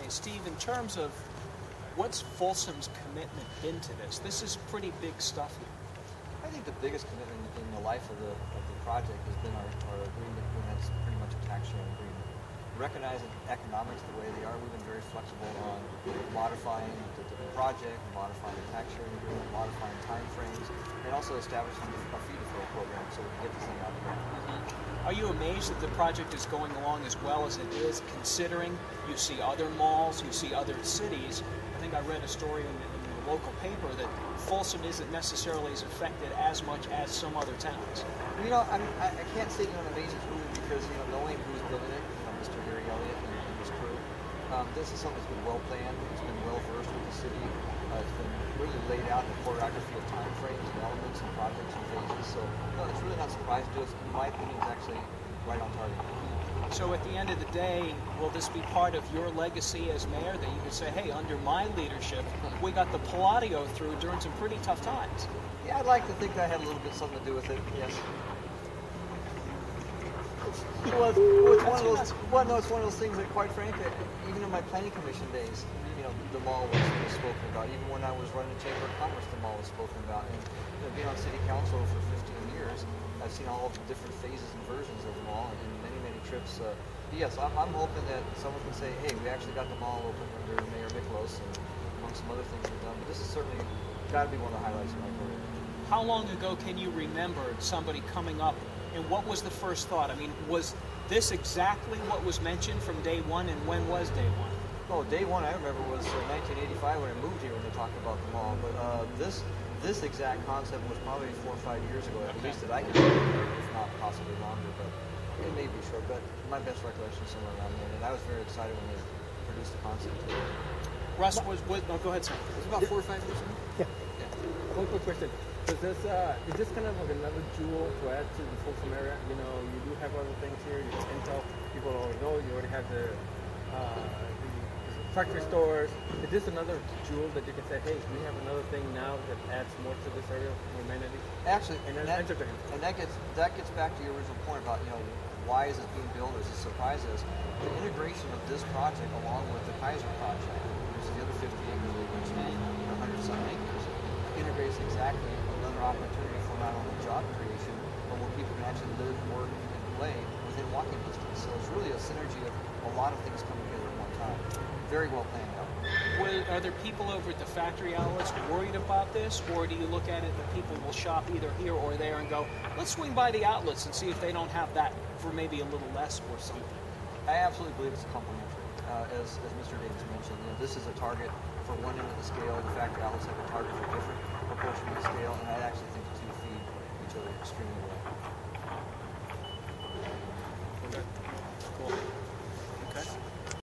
say, Steve, in terms of what's Folsom's commitment been to this? This is pretty big stuff here. I think the biggest commitment in the life of the project has been our agreement, and that's pretty much a tax sharing agreement. Recognizing economics the way they are, we've been very flexible on modifying the project, modifying the tax sharing agreement, modifying time frames, and also establishing a fee deferral program so we can get this thing out of here. Are you amazed that the project is going along as well as it is, considering you see other malls, you see other cities? I think I read a story in the local paper that Folsom isn't necessarily as affected as much as some other towns. You know, I can't say that I'm amazed truly because, you know, knowing who's building it, Mr. Gary Elliott and his crew, this is something that's been well planned, it's been well versed with the city, it's been really laid out in the choreography of time frames and elements and projects and phases, so no, it's really not surprising to us. In my opinion, it's actually right on target. So at the end of the day, will this be part of your legacy as mayor that you could say, hey, under my leadership, we got the Palladio through during some pretty tough times? Yeah, I'd like to think that had a little bit something to do with it, yes. It's one of those things that, quite frankly, even in my planning commission days, you know, the mall was spoken about. Even when I was running the Chamber of Commerce, the mall was spoken about. And you know, being on city council for 15 years, I've seen all of the different phases and versions of the mall, and many trips. Yes, I'm hoping that someone can say, hey, we actually got the mall open under Mayor Miklos, and among some other things we've done. But this is certainly got to be one of the highlights of my career. How long ago can you remember somebody coming up, and what was the first thought? I mean, was this exactly what was mentioned from day one, and when was day one? Oh, day one I remember was 1985 when I moved here when they talked about the mall. But this exact concept was probably 4 or 5 years ago, at least that I can remember, if not possibly longer. But it may be short, but my best recollection is somewhere around there. And I was very excited when they produced the concept. Russ, no, go ahead, sir. It was about 4 or 5 years ago. Yeah. One quick question. Is this kind of like another jewel to add to the Folsom area? You know, you do have other things here. You have Intel, people already know. You already have the factory stores. Is this another jewel that you can say, hey, we have another thing now that adds more to this area of humanity? Actually, and that gets back to your original point about, you know, why is this being built? Does it surprise us? The integration of this project along with the Kaiser project, which is the other 50 acres we mentioned, 100-some acres, integrates exactly another opportunity for not only job creation, but where people can actually live, work, and play within walking distance. So it's really a synergy of a lot of things coming together at one time. Very well planned out. Are there people over at the factory outlets worried about this, or do you look at it that people will shop either here or there and go, let's swing by the outlets and see if they don't have that for maybe a little less or something? I absolutely believe it's complementary. As Mr. Davis mentioned, you know, this is a target for one end of the scale. The factory outlets have a target for different proportion of the scale, and I actually think